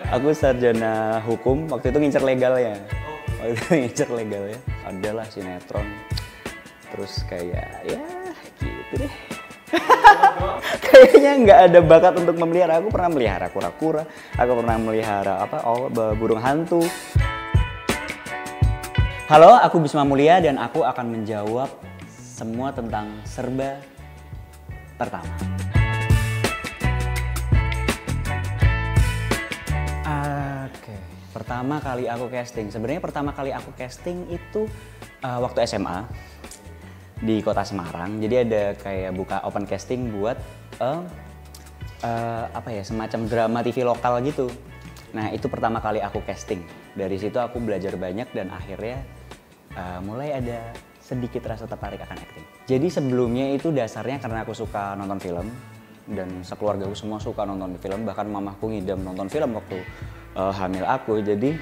Aku sarjana hukum, waktu itu ngincer legalnya. Waktu itu ngincer legalnya. Adalah sinetron. Terus kayak ya gitu deh. Kayaknya nggak ada bakat untuk memelihara. Aku pernah melihara kura-kura, aku pernah melihara burung hantu. Halo, aku Bisma Mulia dan aku akan menjawab semua tentang serba pertama. Oke, pertama kali aku casting. Sebenarnya pertama kali aku casting itu waktu SMA di kota Semarang. Jadi ada kayak buka open casting buat semacam drama TV lokal gitu. Nah itu pertama kali aku casting. Dari situ aku belajar banyak dan akhirnya mulai ada sedikit rasa tertarik akan acting. Jadi sebelumnya itu dasarnya karena aku suka nonton film dan sekeluarga aku semua suka nonton film. Bahkan mamaku ngidam nonton film waktu hamil aku. Jadi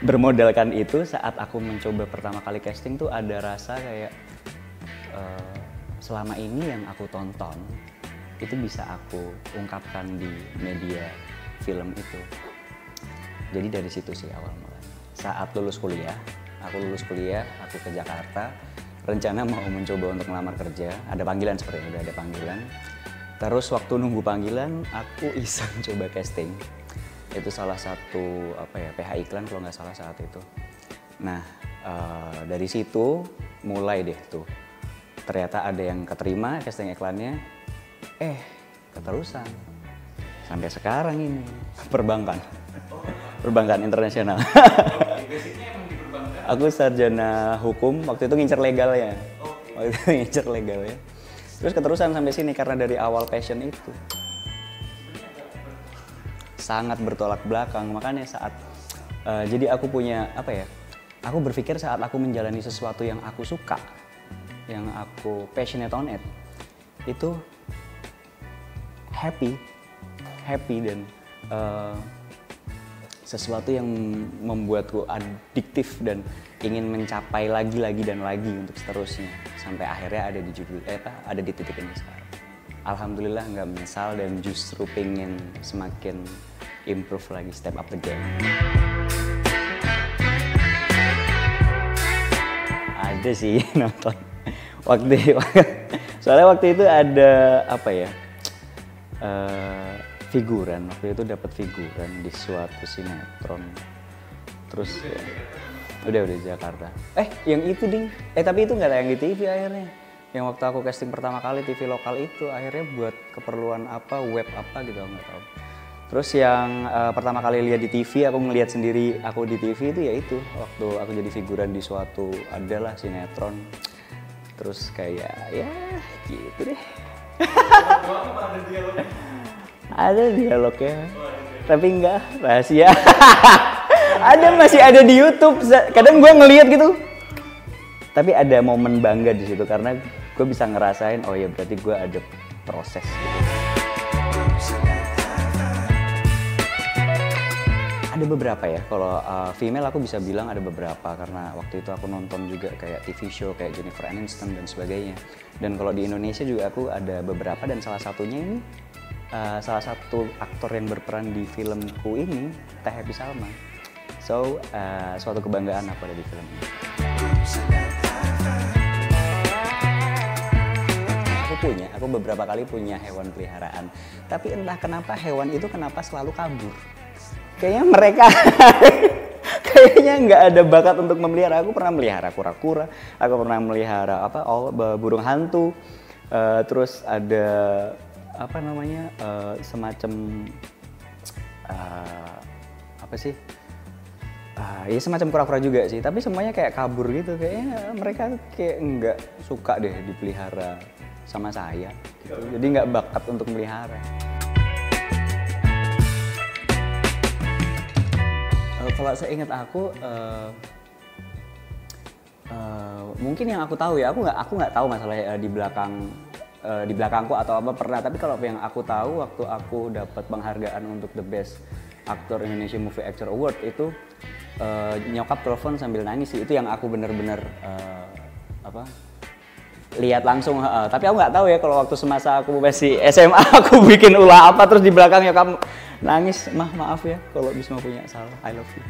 bermodalkan itu saat aku mencoba pertama kali casting tuh ada rasa kayak selama ini yang aku tonton itu bisa aku ungkapkan di media film itu. Jadi dari situ sih awal mulanya. Saat lulus kuliah, aku ke Jakarta, rencana mau mencoba untuk melamar kerja, ada panggilan sepertinya, udah ada panggilan. Terus waktu nunggu panggilan, aku iseng coba casting. Itu salah satu PH iklan kalau nggak salah saat itu. Nah dari situ mulai deh tuh. Ternyata ada yang keterima casting iklannya, keterusan. Sampai sekarang ini, perbankan internasional. Aku sarjana hukum, waktu itu ngincer legalnya. Terus keterusan sampai sini karena dari awal passion itu. Sangat bertolak belakang, makanya saat, jadi aku punya, aku berpikir saat aku menjalani sesuatu yang aku suka, yang aku passionate on it, itu happy dan sesuatu yang membuatku adiktif dan ingin mencapai lagi dan lagi untuk seterusnya sampai akhirnya ada di titik ini sekarang. Alhamdulillah nggak menyesal dan justru pengen semakin improve lagi, step up the game. Ada sih nonton soalnya waktu itu ada figuran, waktu itu dapat figuran di suatu sinetron. Terus udah di Jakarta. Yang itu ding. Tapi itu nggak tayang di TV akhirnya. Yang waktu aku casting pertama kali TV lokal itu akhirnya buat keperluan web gitu nggak tahu. Terus yang pertama kali lihat di TV, aku ngelihat sendiri aku di TV itu ya itu waktu aku jadi figuran di suatu adalah sinetron. Terus kayak ya gitu deh. Ada dialognya, tapi enggak rahasia. Masih ada di YouTube. Kadang gue ngeliat gitu, tapi ada momen bangga di situ karena gue bisa ngerasain, oh ya berarti gue ada proses. Gitu. Ada beberapa ya, kalau female aku bisa bilang ada beberapa karena waktu itu aku nonton juga kayak TV show kayak Jennifer Aniston dan sebagainya. Dan kalau di Indonesia juga aku ada beberapa dan salah satunya ini. Salah satu aktor yang berperan di filmku ini, Teh Happy Salma. So, suatu kebanggaan aku ada di film ini. Aku beberapa kali punya hewan peliharaan. Tapi entah kenapa hewan itu selalu kabur. Kayaknya mereka nggak ada bakat untuk memelihara. Aku pernah melihara kura-kura, aku pernah melihara burung hantu. Terus ada semacam ya semacam kura-kura juga sih, tapi semuanya kayak kabur gitu, kayaknya mereka kayak nggak suka deh dipelihara sama saya gitu. Jadi nggak bakat untuk melihara. Kalau seingat aku mungkin yang aku tahu ya, aku nggak tahu masalah di belakangku atau pernah, tapi kalau yang aku tahu waktu aku dapat penghargaan untuk The Best Actor Indonesia Movie Actor Award itu nyokap telepon sambil nangis sih, itu yang aku bener-bener lihat langsung. Tapi aku nggak tahu ya kalau waktu semasa aku masih SMA aku bikin ulah terus di belakang nyokap Nangis, maaf ya kalau Bisma punya salah. I love you.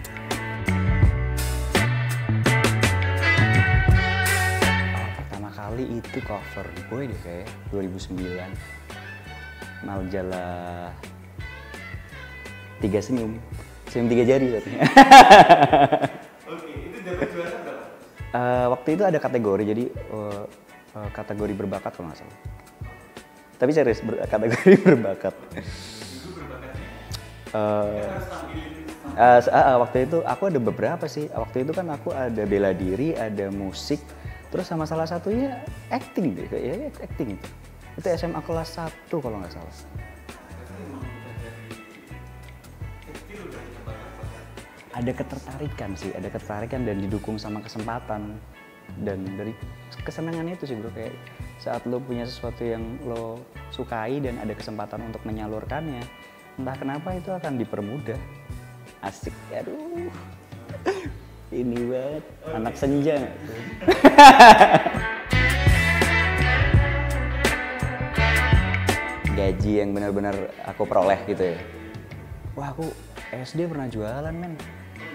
Pertama kali itu cover Boy deh kayak 2009. Majalah 3 Senyum 3 jari katanya. Oke, itu dapat juara berapa? Waktu itu ada kategori, jadi kategori berbakat kalau nggak salah. Tapi serius, kategori berbakat. Itu berbakatnya. Waktu itu aku ada beberapa sih. Waktu itu kan aku ada bela diri, ada musik, terus sama salah satunya acting deh, ya acting itu. Itu SMA kelas 1 kalau nggak salah. Ada ketertarikan dan didukung sama kesempatan. Dan dari kesenangan itu sih bro, kayak saat lo punya sesuatu yang lo sukai dan ada kesempatan untuk menyalurkannya, entah kenapa itu akan dipermudah. Asik, aduh. Ini banget, anak senja. Gaji yang benar-benar aku peroleh gitu ya. Wah, aku SD pernah jualan men.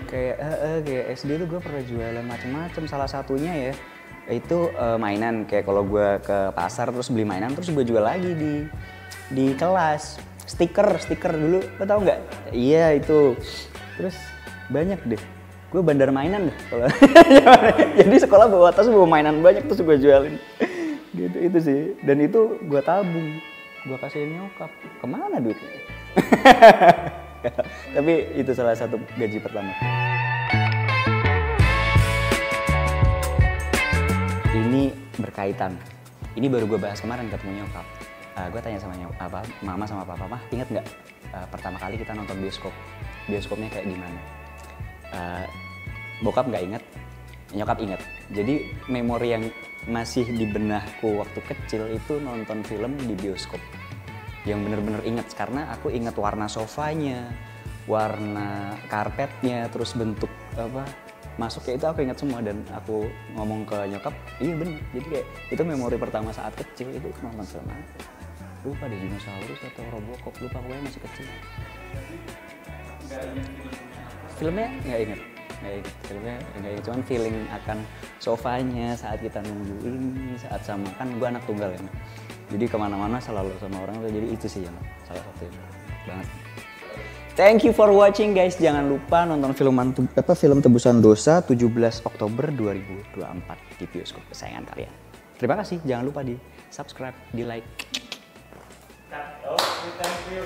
Kayak SD tuh gue pernah jualan macam-macam. Salah satunya ya itu mainan. Kayak kalau gue ke pasar terus beli mainan terus gue jual lagi di kelas. Stiker dulu, lo tau nggak? Iya itu. Terus banyak deh. Gue bandar mainan deh. Jadi sekolah bawa tas bawa mainan banyak terus gue jualin. Gitu itu sih. Dan itu gue tabung. Gue kasihin nyokap. Kemana duitnya? Tapi itu salah satu gaji pertama. Ini berkaitan. Ini baru gue bahas kemarin ketemu nyokap. Gue tanya sama mama sama papa, mah inget nggak pertama kali kita nonton bioskop? Bioskopnya kayak gimana? Bokap nggak inget, nyokap inget. Jadi memori yang masih di benahku waktu kecil itu nonton film di bioskop. Yang bener-bener inget karena aku inget warna sofanya, warna karpetnya, terus bentuk masuknya itu aku ingat semua. Dan aku ngomong ke nyokap, iya bener, jadi kayak itu memori pertama saat kecil itu nonton film apa? Lupa deh, dinosaurus atau Robocop, lupa, pokoknya masih kecil. Filmnya nggak inget, filmnya nggak inget, cuman feeling akan sofanya saat kita nunggu ini, saat sama, kan gue anak tunggal ya, jadi kemana-mana selalu sama orang, jadi itu sih yang salah satu banget. Thank you for watching guys, jangan lupa nonton film Tebusan Dosa 17 Oktober 2024 di bioskop kesayangan kalian. Terima kasih, jangan lupa di subscribe, di like. Oh, thank you.